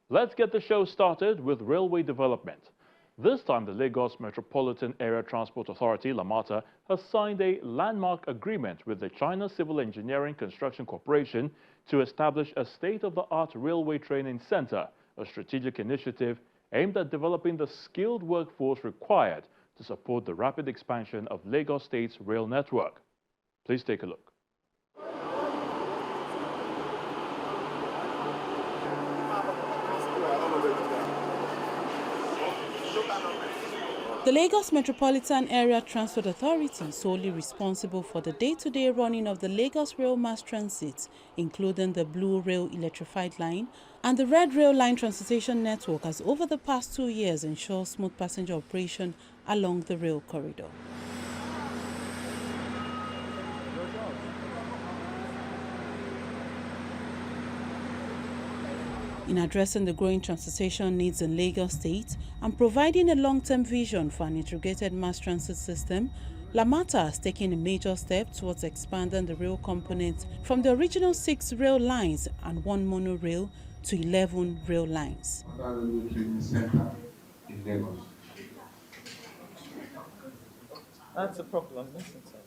Let's get the show started with railway development. This time, the Lagos Metropolitan Area Transport Authority, LAMATA, has signed a landmark agreement with the China Civil Engineering Construction Corporation to establish a state-of-the-art railway training center, a strategic initiative aimed at developing the skilled workforce required to support the rapid expansion of Lagos State's rail network. Please take a look. The Lagos Metropolitan Area Transport Authority, solely responsible for the day-to-day running of the Lagos Rail Mass Transit, including the Blue Rail Electrified Line and the Red Rail Line Transportation Network, has over the past 2 years ensured smooth passenger operation along the rail corridor. In addressing the growing transportation needs in Lagos State and providing a long-term vision for an integrated mass transit system, LAMATA has taken a major step towards expanding the rail component from the original 6 rail lines and 1 monorail to 11 rail lines. That's a problem, isn't it?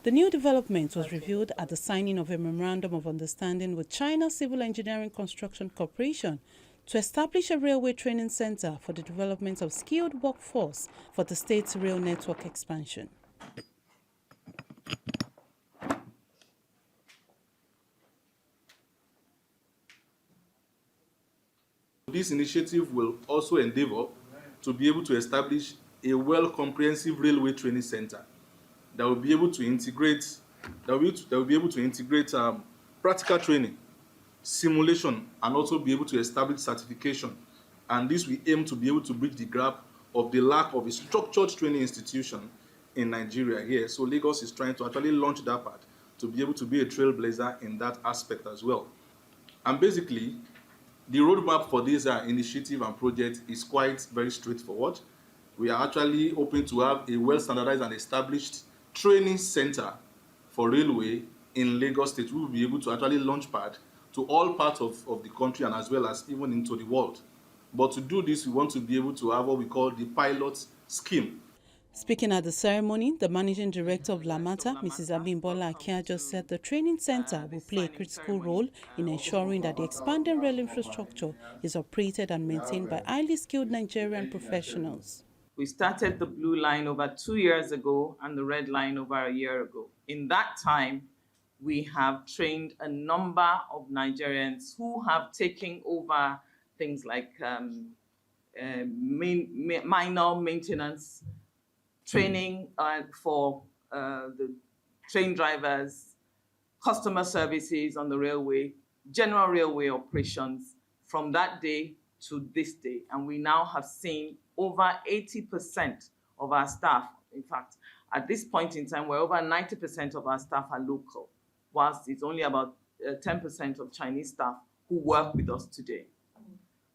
The new development was revealed at the signing of a Memorandum of Understanding with China Civil Engineering Construction Corporation to establish a railway training center for the development of skilled workforce for the state's rail network expansion. This initiative will also endeavor to be able to establish a well-comprehensive railway training center that will be able to integrate practical training, simulation, and also be able to establish certification. And this we aim to be able to bridge the gap of the lack of a structured training institution in Nigeria here. So Lagos is trying to actually launch that part to be able to be a trailblazer in that aspect as well. And basically, the roadmap for this initiative and project is quite very straightforward. We are actually hoping to have a well-standardized and established training center for railway in Lagos State. We will be able to actually launch pad to all parts of the country and as well as even into the world. But to do this, we want to be able to have what we call the pilot scheme. Speaking at the ceremony, the Managing Director of LAMATA, Mrs. Abimbola Akiajo, said the training center will play a critical role in ensuring that the expanding rail infrastructure is operated and maintained by highly skilled Nigerian professionals. We started the Blue Line over 2 years ago and the Red Line over a year ago. In that time, we have trained a number of Nigerians who have taken over things like minor maintenance training for the train drivers, customer services on the railway, general railway operations from that day to this day. And we now have seen over 80% of our staff. In fact, at this point in time, where over 90% of our staff are local, whilst it's only about 10% of Chinese staff who work with us today.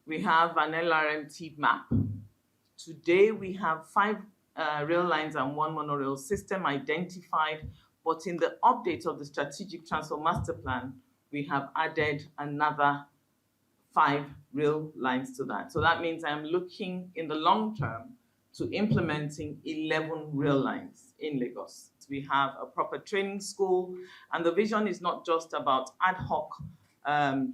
We have an LRMT map. Today, we have 5 rail lines and 1 monorail system identified, but in the update of the Strategic Transport Master Plan, we have added another 5 rail lines to that. So that means I'm looking in the long term to implementing 11 rail lines in Lagos. We have a proper training school, and the vision is not just about ad hoc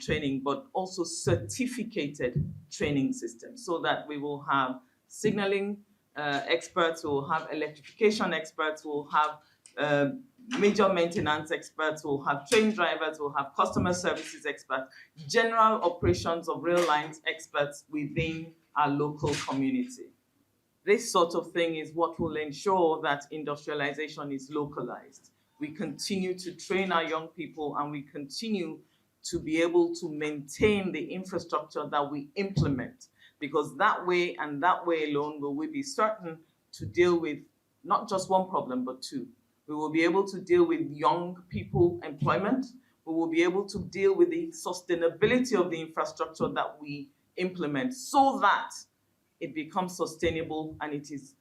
training, but also certificated training systems, so that we will have signaling experts, we'll have electrification experts, we'll have major maintenance experts, we'll have train drivers, we'll have customer services experts, general operations of rail lines experts within our local community. This sort of thing is what will ensure that industrialization is localized. We continue to train our young people and we continue to be able to maintain the infrastructure that we implement, because that way and that way alone will we be certain to deal with not just one problem, but 2. We will be able to deal with young people employment. We will be able to deal with the sustainability of the infrastructure that we implement, so that it becomes sustainable and it is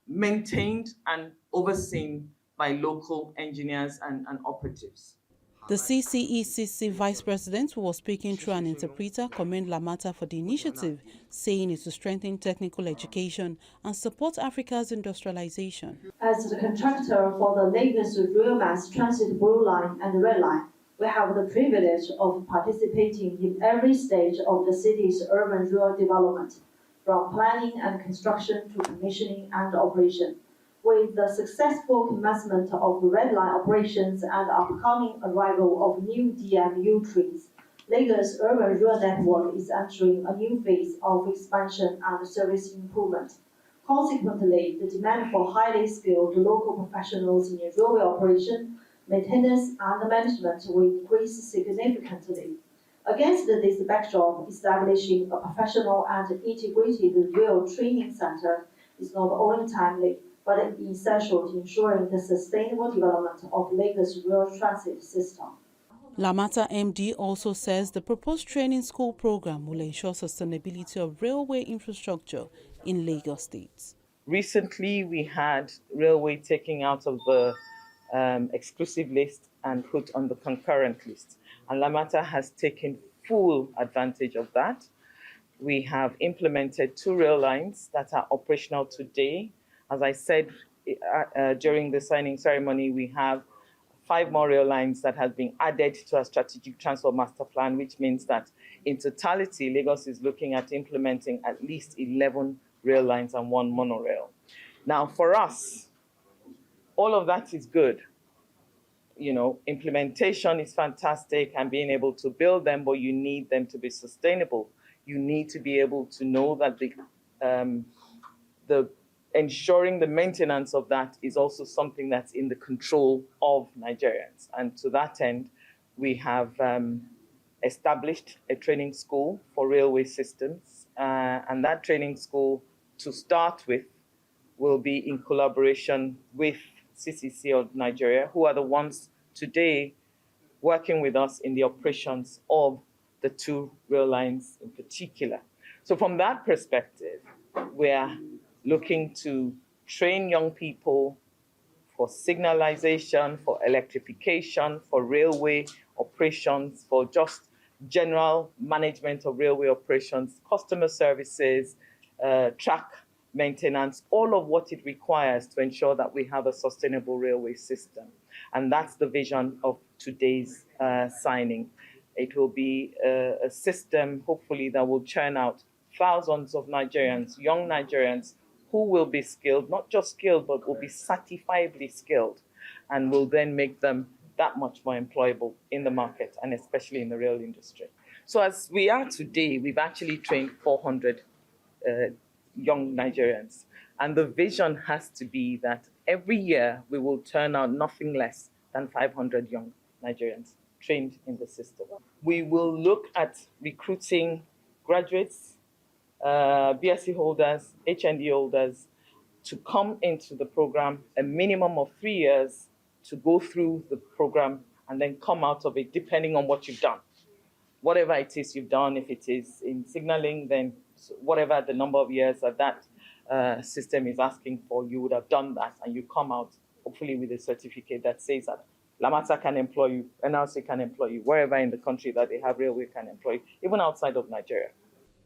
maintained and overseen by local engineers and operatives. The CCECC Vice President, who was speaking through an interpreter, commended LAMATA for the initiative, saying it will strengthen technical education and support Africa's industrialization. As the contractor for the Lagos Rail Mass Transit Blue Line and Red Line, we have the privilege of participating in every stage of the city's urban rural development, from planning and construction to commissioning and operation. With the successful commencement of Red Line operations and upcoming arrival of new DMU trains, Lagos urban rail network is entering a new phase of expansion and service improvement. Consequently, the demand for highly skilled local professionals in railway operation, maintenance, and management will increase significantly. Against this backdrop, establishing a professional and integrated rail training center is not only timely, but essential to ensuring the sustainable development of Lagos rail transit system. LAMATA MD also says the proposed training school program will ensure sustainability of railway infrastructure in Lagos State. Recently, we had railway taken out of the exclusive list and put on the concurrent list. And LAMATA has taken full advantage of that. We have implemented 2 rail lines that are operational today. As I said during the signing ceremony, we have 5 more rail lines that have been added to our strategic transport master plan, which means that in totality, Lagos is looking at implementing at least 11 rail lines and 1 monorail. Now, for us, all of that is good. You know, implementation is fantastic and being able to build them, but you need them to be sustainable. You need to be able to know that the ensuring the maintenance of that is also something that's in the control of Nigerians. And to that end, we have established a training school for railway systems. And that training school, to start with, will be in collaboration with CCECC of Nigeria, who are the ones today working with us in the operations of the 2 rail lines in particular. So from that perspective, we're looking to train young people for signalization, for electrification, for railway operations, for just general management of railway operations, customer services, track maintenance, all of what it requires to ensure that we have a sustainable railway system. And that's the vision of today's signing. It will be a system, hopefully, that will churn out thousands of Nigerians, young Nigerians, who will be skilled, not just skilled, but will be certifiably skilled, and will then make them that much more employable in the market, and especially in the rail industry. So as we are today, we've actually trained 400 young Nigerians. And the vision has to be that every year we will turn out nothing less than 500 young Nigerians trained in the system. We will look at recruiting graduates, BSc holders, HND holders, to come into the program a minimum of 3 years to go through the program and then come out of it depending on what you've done. Whatever it is you've done, if it is in signaling, then whatever the number of years that system is asking for, you would have done that, and you come out hopefully with a certificate that says that LAMATA can employ you, NRC can employ you, wherever in the country that they have railway can employ you, even outside of Nigeria.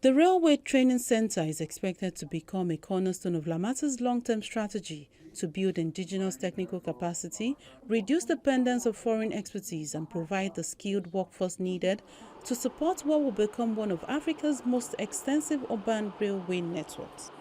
The Railway Training Center is expected to become a cornerstone of LAMATA's long-term strategy to build indigenous technical capacity, reduce dependence of foreign expertise, and provide the skilled workforce needed to support what will become one of Africa's most extensive urban railway networks.